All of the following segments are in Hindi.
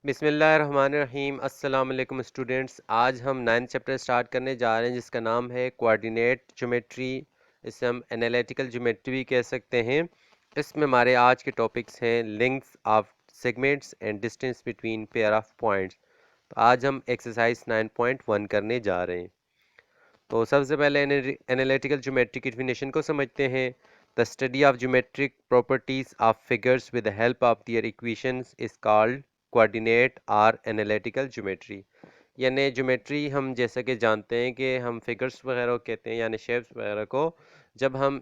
बिस्मिल्लाहिर्रहमानिर्रहीम। अस्सलाम वालेकुम स्टूडेंट्स। आज हम 9th चैप्टर स्टार्ट करने जा रहे हैं जिसका नाम है कोऑर्डिनेट ज्योमेट्री। इसे हम एनालिटिकल ज्योमेट्री भी कह सकते हैं। इसमें हमारे आज के टॉपिक्स हैं lengths of segments and distance between pair of points. तो आज हम एक्सरसाइज 9.1 करने जा रहे हैं। तो सबसे पहले एनालिटिकल ज्योमेट्री की डिफिनेशन को समझते हैं। The study of geometric properties of figures with the help of their equations is called coordinate और एनालिटिकल ज्योमेट्री। यानी ज्योमेट्री हम जैसा कि जानते हैं कि हम फिगर्स वगैरह को कहते हैं, यानी शेप्स वगैरह को जब हम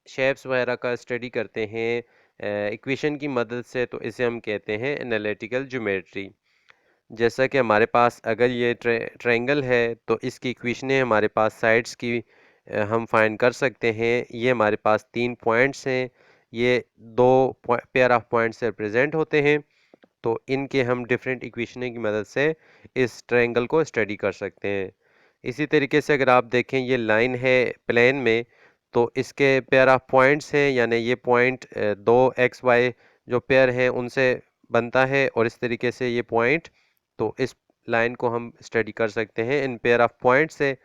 शेप्स वगैरह का स्टडी करते हैं इक्वेशन की मदद से, तो इसे हम कहते हैं एनालिटिकल ज्योमेट्री। जैसा कि हमारे पास अगर ये ट्रायंगल है तो इसकी इक्वेशनें हमारे पास साइड्स की हम फाइंड कर सकते हैं। ये हमारे पास 3 पॉइंट्स हैं, ये दो पेयर ऑफ पॉइंट्स से रिप्रेजेंट होते हैं। तो इनके हम डिफरेंट इक्वेशनें की मदद से इस ट्रायंगल को स्टडी कर सकते हैं। इसी तरीके से अगर आप देखें ये लाइन है प्लेन में, तो इसके पेयर ऑफ पॉइंट्स हैं, यानी ये पॉइंट दो एक्स वाई जो पेयर हैं उनसे बनता है, और इस तरीके से ये पॉइंट, तो इस लाइन को हम स्टडी कर सकते हैं इन पेयर ऑफ पॉइंट से।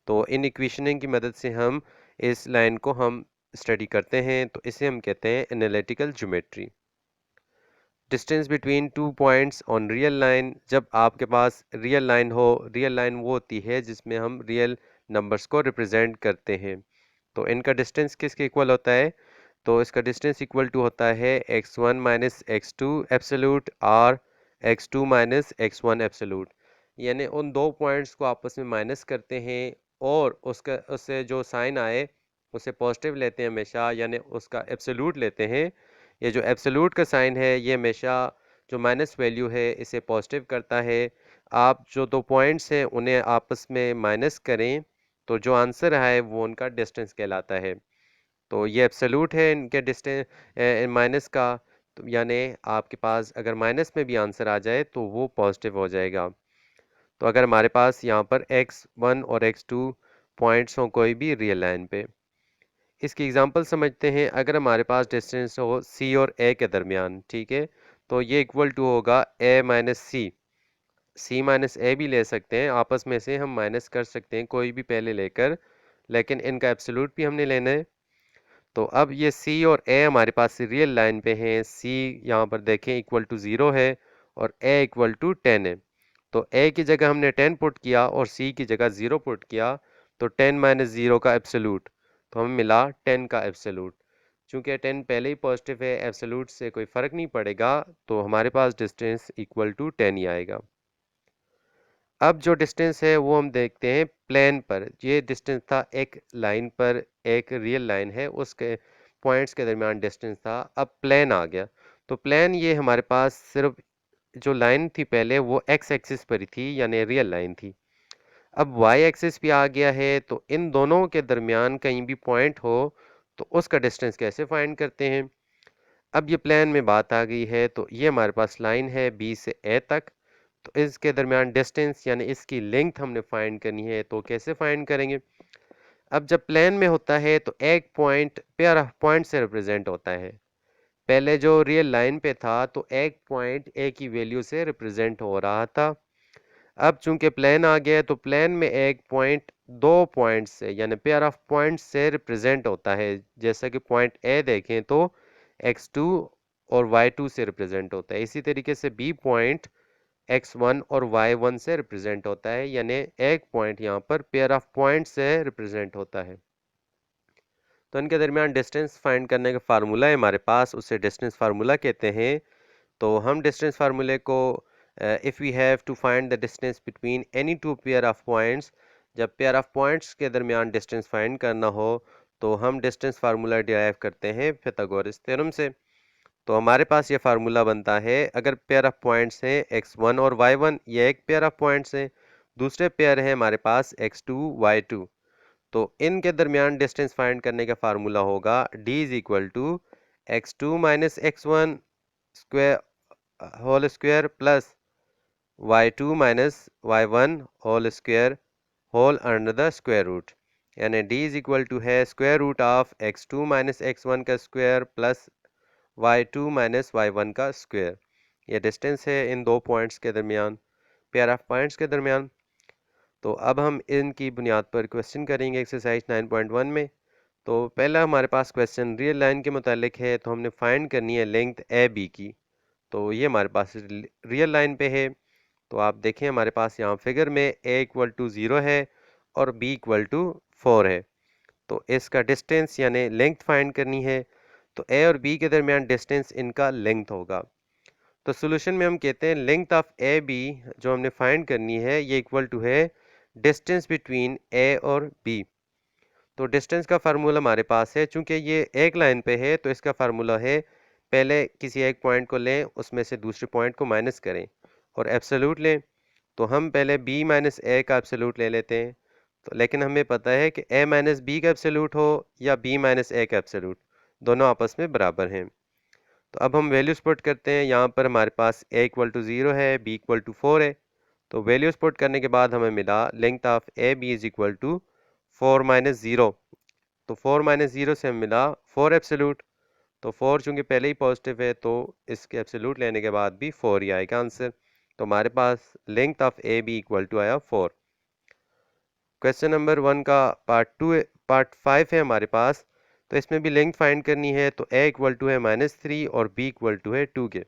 तो इन इक्वेशनिंग की मदद से हम इस लाइन को हम स्टडी करते हैं, तो इसे हम कहते हैं analytical geometry. Distance between two points on real line. जब आपके पास रियल लाइन हो, रियल लाइन वो होती है जिसमें हम रियल नंबर्स को रिप्रेजेंट करते हैं। तो इनका डिस्टेंस किसके इक्वल होता है? तो इसका डिस्टेंस इक्वल टू होता है x1 minus x to absolute और x2 माइनस x1 एब्सोल्यूट। यानी उन दो पॉइंट्स को आपस में माइनस करते हैं और उसका उससे जो साइन आए उसे पॉजिटिव लेते हैं हमेशा, यानी उसका एब्सोल्यूट लेते हैं। ये जो एब्सोल्यूट का साइन है ये हमेशा जो माइनस वैल्यू है इसे पॉजिटिव करता है। आप जो दो पॉइंट्स हैं उन्हें आपस में माइनस करें तो जो आंसर है वो उनका डिस्टेंस कहलाता है। तो ये एब्सोल्यूट है इनके डिस्टेंस माइनस का। तो यानी आपके पास अगर माइनस में भी आंसर आ जाए तो वो पॉजिटिव हो जाएगा। तो अगर हमारे पास यहाँ पर x1 और x2 पॉइंट्स हों कोई भी रियल लाइन पे, इसकी एग्जांपल समझते हैं। अगर हमारे पास डिस्टेंस हो c और a के दरमियान, ठीक है, तो ये इक्वल टू होगा a minus C. C minus A भी ले सकते हैं, आपस में से हम माइनस कर सकते हैं कोई भी पहले लेकर, लेकिन इनका एब्सोल्यूट भी हमने लेना है। तो अब ये C और A हमारे पास रियल लाइन पे हैं। C यहाँ पर देखें इक्वल टू 0 है और A इक्वल टू 10 है। तो A की जगह हमने 10 पुट किया और C की जगह 0 पुट किया, तो 10 माइनस 0 का एब्सोल्यूट, तो हमें मिला 10 का एब्सोल्यूट। चूंकि 10 पहले ही पॉजिटिव है, एब्सोल्यूट से कोई फ़र्क नहीं पड़ेगा, तो हमारे पास डिस्टेंस इक्वल टू 10 ही आएगा। अब जो डिस्टेंस है वो हम देखते हैं प्लेन पर। ये डिस्टेंस था एक लाइन पर, एक रियल लाइन है उसके पॉइंट्स के दरमियान डिस्टेंस था। अब प्लेन आ गया, तो प्लेन ये हमारे पास सिर्फ जो लाइन थी पहले वो एक्स एक्सिस पर ही थी, यानी रियल लाइन थी। अब वाई एक्सिस भी आ गया है, तो इन दोनों के दरमियान कहीं भी पॉइंट हो तो उसका डिस्टेंस कैसे फाइंड करते हैं? अब ये प्लेन में बात आ गई है, तो ये हमारे पास लाइन है बी से ए तक, तो इसके दरमियान डिस्टेंस यानी इसकी लेंथ हमने फाइंड करनी है। तो कैसे फाइंड करेंगे? अब जब प्लेन में होता है तो एक पॉइंट पेयर ऑफ पॉइंट से रिप्रेजेंट होता है। पहले जो रियल लाइन पे था तो एक पॉइंट ए की वैल्यू से रिप्रेजेंट हो रहा था। अब चूंकि प्लेन आ गया है तो प्लेन में एक पॉइंट दो पॉइंट से यानी पेयर ऑफ पॉइंट से रिप्रेजेंट होता है। जैसा कि पॉइंट ए देखें तो x2 और y2 से रिप्रेजेंट होता है। इसी तरीके से बी पॉइंट x1 और y1 से रिप्रेजेंट होता है, यानी एक पॉइंट यहाँ पर पेयर ऑफ पॉइंट से रिप्रेजेंट होता है। तो इनके दरमियान डिस्टेंस फाइंड करने का फार्मूला है हमारे पास, उसे डिस्टेंस फार्मूला कहते हैं। तो हम डिस्टेंस फार्मूले को if we have to find the distance between any two pair of points, जब पेयर ऑफ पॉइंट्स के दरमियान डिस्टेंस फाइंड करना हो तो हम डिस्टेंस फार्मूला डिराइव करते हैं pythagoras थ्योरम से। तो हमारे पास ये फार्मूला बनता है, अगर पेयर ऑफ पॉइंट्स हैं x1 और y1, ये एक पेयर ऑफ पॉइंट्स हैं, दूसरे पेयर है हमारे पास x2 y2, तो इनके दरमियान डिस्टेंस फाइंड करने का फार्मूला होगा d is equal to x2 minus x1 square whole square plus y2 minus y1 whole square whole under the square root. यानी d इज इक्वल टू है square root of x2 minus x1 का square plus y2 minus y1 का स्क्वायर। ये डिस्टेंस है इन दो पॉइंट्स के दरमियान, पेयर ऑफ पॉइंट्स के दरमियान। तो अब हम इनकी बुनियाद पर क्वेश्चन करेंगे एक्सरसाइज 9.1 में। तो पहला हमारे पास क्वेश्चन रियल लाइन के मुतालिक है, तो हमने फाइंड करनी है लेंथ ए बी की। तो ये हमारे पास रियल लाइन पे है। तो आप देखें हमारे पास यहाँ फिगर में ए इक्वल टू 0 है और बी इक्वल टू 4 है। तो इसका डिस्टेंस यानी लेंथ फाइंड करनी है। तो ए और बी के दरमियान डिस्टेंस इनका लेंथ होगा। तो सोल्यूशन में हम कहते हैं लेंथ ऑफ ए बी जो हमने फाइंड करनी है ये इक्वल टू है डिस्टेंस बिटवीन ए और बी। तो डिस्टेंस का फार्मूला हमारे पास है, चूंकि ये एक लाइन पे है तो इसका फार्मूला है पहले किसी एक पॉइंट को लें, उसमें से दूसरे पॉइंट को माइनस करें और एब्सोल्यूट लें। तो हम पहले b माइनस ए का एब्सोल्यूट ले लेते हैं। तो लेकिन हमें पता है कि a माइनस बी का एब्सोल्यूट हो या b माइनस ए का एब्सोल्यूट, दोनों आपस में बराबर हैं। तो अब हम वैल्यूज पुट करते हैं। यहाँ पर हमारे पास a इक्वल टू 0 है, b इक्वल टू 4 है। तो वैल्यूज पुट करने के बाद हमें मिला length of A B is equal to 4 minus 0। तो 4 माइनस 0 से हमें मिला 4 एब्सोल्यूट। तो 4 चूंकि पहले ही पॉजिटिव है तो इसके एब्सोल्यूट लेने के बाद भी 4 ही आएगा आंसर। तो हमारे पास length of A B equal to आया 4। क्वेश्चन नंबर 1 का पार्ट 5 है हमारे पास। तो इसमें भी लेंथ फाइंड करनी है। तो ए इक्वल टू है -3 और बी इक्वल टू है 2 के।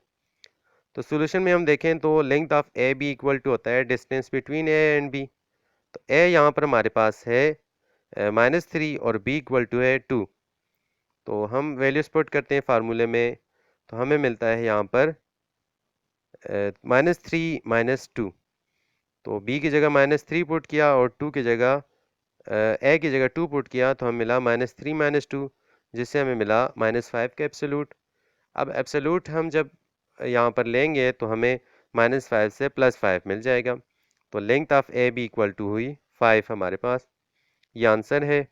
तो सोल्यूशन में हम देखें तो length of A B equal to होता है distance between A and B. तो ए यहाँ पर हमारे पास है -3 और बी इक्वल टू है 2। तो हम वैल्यूज पुट करते हैं फार्मूले में। तो हमें मिलता है यहाँ पर -3 -2। तो b की जगह -3 पुट किया और 2 की जगह ए की जगह 2 पुट किया तो हमें मिला -3 -2, जिससे हमें मिला -5 का एब्सोल्यूट। अब एब्सोल्यूट हम जब यहाँ पर लेंगे तो हमें -5 से +5 मिल जाएगा। तो length of A B equal to हुई 5 हमारे पास। ये आंसर है।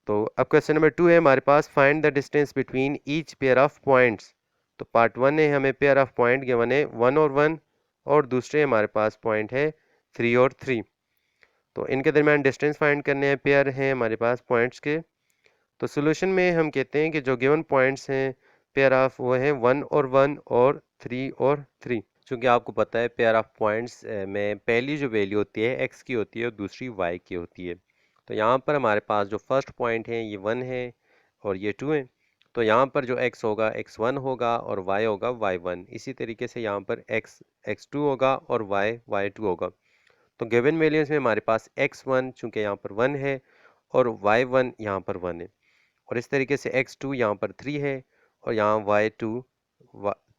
तो अब क्वेश्चन नंबर 2 है हमारे पास, find the distance between each pair of points. तो पार्ट 1 है हमें पेयर ऑफ पॉइंट गिवन है 1 और 1, और दूसरे हमारे पास पॉइंट है 3 और 3। तो इनके दरमियान डिस्टेंस फाइंड करने हैं, पेयर हैं हमारे पास पॉइंट्स के। तो सोल्यूशन में हम कहते हैं कि जो गिवन पॉइंट्स हैं पेयर ऑफ वो हैं 1 और 1 और 3 और 3। क्योंकि आपको पता है पेयर ऑफ पॉइंट्स में पहली जो वैल्यू होती है एक्स की होती है और दूसरी वाई की होती है। तो यहाँ पर हमारे पास जो फर्स्ट पॉइंट है ये 1 है और ये 2 है। तो यहाँ पर जो x होगा x1 होगा और y होगा y1। इसी तरीके से यहाँ पर x x2 होगा और y y2 होगा। तो गिवन वैल्यूज में हमारे पास x1 चूंकि यहाँ पर 1 है और y1 यहाँ पर 1 है, और इस तरीके से x2 यहाँ पर 3 है और यहाँ y2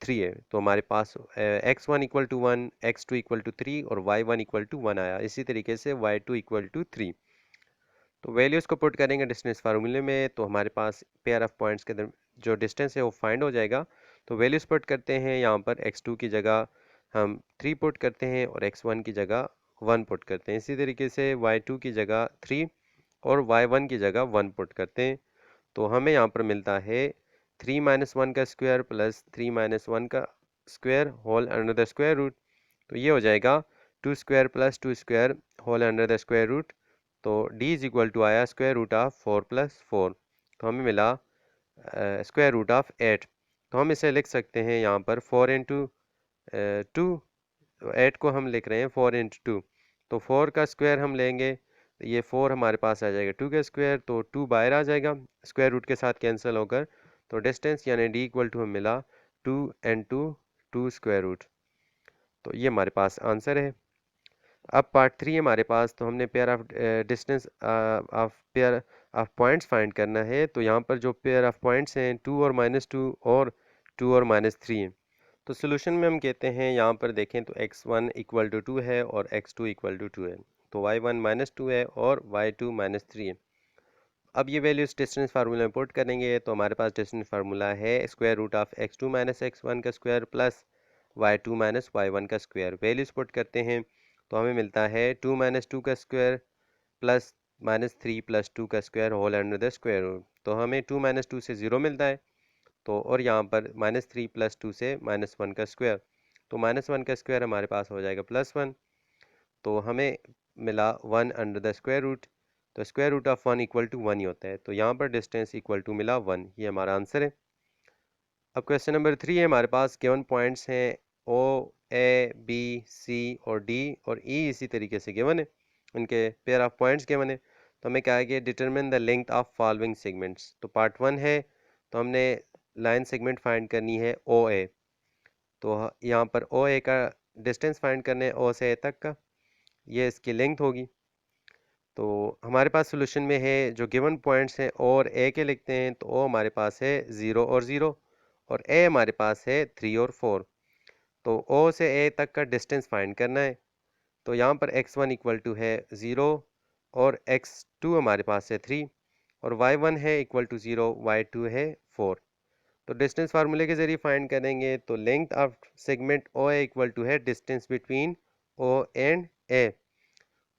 3 है। तो हमारे पास x1 equal to 1, x2 equal to 3 और y1 इक्वल टू 1 आया। इसी तरीके से y2 इक्वल टू 3। तो वैल्यूज को पुट करेंगे डिस्टेंस फार्मूले में तो हमारे पास पेयर ऑफ पॉइंट्स के जो डिस्टेंस है वो फाइंड हो जाएगा। तो वैल्यूज पुट करते हैं। यहाँ पर x2 की जगह हम 3 पुट करते हैं और x1 की जगह 1 पुट करते हैं। इसी तरीके से y2 की जगह 3 और y1 की जगह 1 पुट करते हैं। तो हमें यहाँ पर मिलता है 3 माइनस 1 का स्क्वायर प्लस 3 माइनस 1 का square whole under the square root. तो ये हो जाएगा 2 square plus 2 square whole under the square root. तो d इज इक्वल टू आया स्क्वायर रूट ऑफ 4 प्लस 4। तो हमें मिला स्क्वायर रूट ऑफ 8। तो हम इसे लिख सकते हैं यहाँ पर 4 इंटू 2। 8 को हम लिख रहे हैं 4 इंटू 2। तो 4 का स्क्वायर हम लेंगे तो ये 4 हमारे पास आ जाएगा 2 का स्क्वायर, तो 2 बाहर आ जाएगा स्क्वायर रूट के साथ कैंसिल होकर। तो डिस्टेंस यानी d इक्वल टू हमें मिला 2 एंड 2 2 स्क्वायर रूट। तो ये हमारे पास आंसर है। अब पार्ट 3 हमारे पास। तो हमने pair of distance of pair of points find करना है। तो यहाँ पर जो पेयर ऑफ पॉइंट्स हैं 2 और -2 और 2 और -3 हैं। तो सोल्यूशन में हम कहते हैं यहाँ पर देखें तो x1 इक्वल टू 2 है और x2 इक्वल टू 2 है। तो y1 -2 है और y2 -3 है। अब ये वैल्यूज डिस्टेंस फार्मूला में पुट करेंगे तो हमारे पास डिस्टेंस फार्मूला है square root of x2 minus x1 का square plus y2 minus y1 का स्क्वायर। वैल्यूज पुट करते हैं तो हमें मिलता है 2 माइनस 2 का स्क्वायर प्लस -3 प्लस 2 का square whole under the square root. तो हमें 2 माइनस 2 से 0 मिलता है। तो और यहाँ पर -3 प्लस 2 से -1 का स्क्वायर। तो -1 का स्क्वायर हमारे पास हो जाएगा +1। तो हमें मिला 1 अंडर द स्क्वायर रूट। तो square root of 1 equal to 1 ही होता है। तो यहाँ पर डिस्टेंस इक्वल टू मिला 1। ये हमारा आंसर है। अब क्वेश्चन नंबर 3 है हमारे पास, गिवन पॉइंट्स हैं ओ, ए, बी, सी और डी और ई इसी तरीके से गिवन है, उनके पेयर ऑफ पॉइंट्स गिवन है। तो हमें क्या है कि determine the length of following segments. तो पार्ट 1 है, तो हमने लाइन सेगमेंट फाइंड करनी है ओ ए। तो यहाँ पर ओ ए का डिस्टेंस फाइंड करने है ओ से ए तक का, ये इसकी लेंथ होगी। तो हमारे पास सोल्यूशन में है जो गिवन पॉइंट्स हैं और ए के लिखते हैं, तो ओ हमारे पास है 0 और 0 और ए हमारे पास है 3 और 4। तो ओ से ए तक का डिस्टेंस फाइंड करना है। तो यहाँ पर x1 इक्वल टू है 0 और x2 हमारे पास है 3 और y1 है इक्वल टू 0, y2 है 4। तो डिस्टेंस फार्मूले के जरिए फाइंड करेंगे। तो length of segment O A equal to है distance between O and A.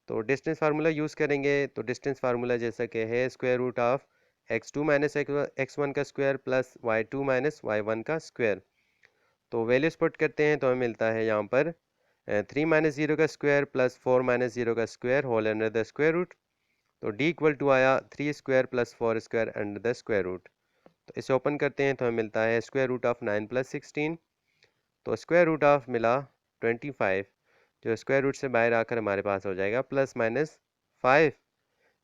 तो डिस्टेंस फार्मूला यूज़ करेंगे। तो डिस्टेंस फार्मूला जैसा कि है square root of x2 minus x1 का square plus y2 minus y1 का स्क्वायर। तो वैल्यूज पुट करते हैं तो हमें मिलता है यहाँ पर 3 माइनस 0 का स्क्वायर प्लस 4 माइनस 0 का square whole under the square root. तो d इक्वल टू आया 3 square plus 4 square under the square root. तो इसे ओपन करते हैं तो हमें मिलता है स्क्वायर रूट ऑफ 9 प्लस 16। तो स्क्वायर रूट ऑफ मिला 25, जो स्क्वायर रूट से बाहर आकर हमारे पास हो जाएगा प्लस माइनस 5।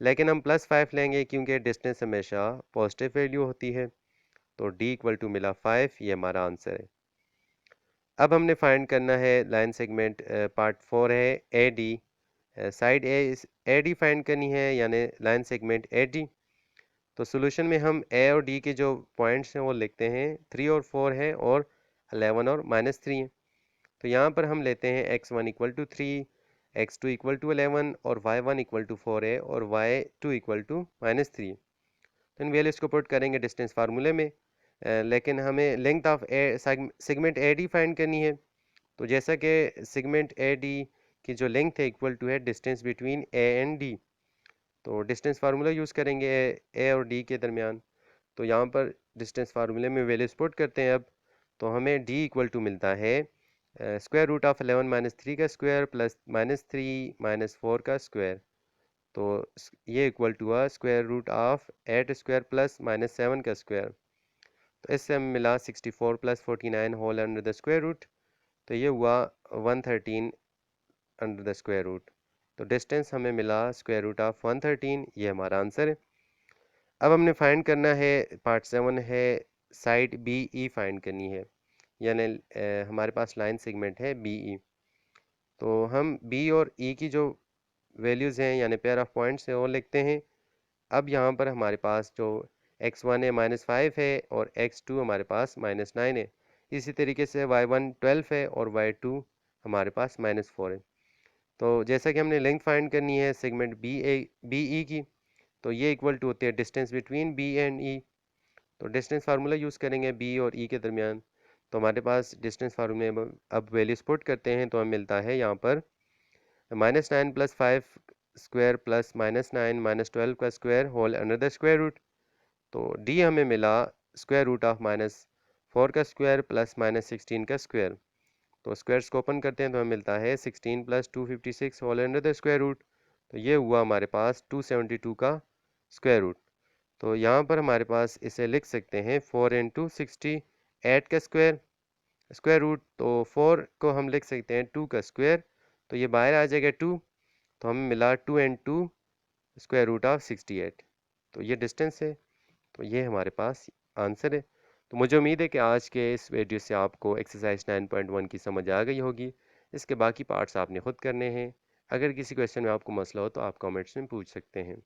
लेकिन हम प्लस 5 लेंगे क्योंकि डिस्टेंस हमेशा पॉजिटिव वैल्यू होती है। तो d इक्वल टू मिला 5, ये हमारा आंसर है। अब हमने फाइंड करना है लाइन सेगमेंट पार्ट 4 है A D, side A D find करनी है, यानी लाइन सेगमेंट ए डी। तो सोल्यूशन में हम ए और डी के जो पॉइंट्स हैं वो लिखते हैं, 3 और 4 हैं और 11 और -3 हैं। तो यहाँ पर हम लेते हैं x1 equal to 3, x2 equal to 11 और y1 इक्वल टू 4 है और y2 इक्वल टू -3। तो इन वैल्यूज़ को पुट करेंगे डिस्टेंस फार्मूले में। लेकिन हमें length of segment A D find करनी है। तो जैसा कि सेगमेंट ए डी की जो लेंथ है इक्वल टू है distance between A and D. तो डिस्टेंस फार्मूला यूज़ करेंगे ए और डी के दरमियान। तो यहाँ पर डिस्टेंस फार्मूले में वैल्यूज पुट करते हैं अब। तो हमें डी इक्वल टू मिलता है स्क्वायर रूट ऑफ 11 माइनस 3 का स्क्वायर प्लस -3 माइनस 4 का स्क्वायर। तो ये इक्वल टू हुआ square root of 8 square plus -7 का स्क्वायर। तो इससे हमें मिला 64 plus 49 whole under the square root. तो ये हुआ 113 अंडर द स्क्वायर रूट। तो डिस्टेंस हमें मिला स्क्वायर रूट ऑफ 113, ये हमारा आंसर है। अब हमने फाइंड करना है पार्ट 7 है साइड बी ई फाइंड करनी है, यानी हमारे पास लाइन सेगमेंट है बी ई। तो हम बी और ई की जो वैल्यूज़ हैं यानी पेयर ऑफ पॉइंट्स हैं वो लिखते हैं। अब यहाँ पर हमारे पास जो x1 है -5 है और x2 हमारे पास -9 है। इसी तरीके से y1 12 है और y2 हमारे पास -4 है। तो जैसा कि हमने लेंथ फाइंड करनी है सेगमेंट बी ई की, तो ये इक्वल टू होती है डिस्टेंस बिटवीन बी एंड ई। तो डिस्टेंस फार्मूला यूज़ करेंगे बी और ई के दरमियान। तो हमारे पास डिस्टेंस फार्मूले में अब वैल्यूज पुट करते हैं तो हमें मिलता है यहाँ पर -9 प्लस 5 स्क्वायर प्लस -9 -12 का square whole under the square root. तो डी हमें मिला स्क्वायर रूट ऑफ -4 का स्क्वायर प्लस -16 का स्क्वायर। तो स्क्वायर्स को ओपन करते हैं तो हमें मिलता है 16 plus 256 whole under the square root. तो ये हुआ हमारे पास 272 का स्क्वायर रूट। तो यहाँ पर हमारे पास इसे लिख सकते हैं 4 इंटू 68 का स्क्वायर स्क्वायर रूट। तो 4 को हम लिख सकते हैं 2 का स्क्वायर, तो ये बाहर आ जाएगा 2। तो हमें मिला 2 इंटू स्क्वायर रूट ऑफ 68। तो ये डिस्टेंस है। तो ये हमारे पास आंसर है। तो मुझे उम्मीद है कि आज के इस वीडियो से आपको एक्सरसाइज 9.1 की समझ आ गई होगी। इसके बाकी पार्ट्स आपने खुद करने हैं। अगर किसी क्वेश्चन में आपको मसला हो तो आप कमेंट्स में पूछ सकते हैं।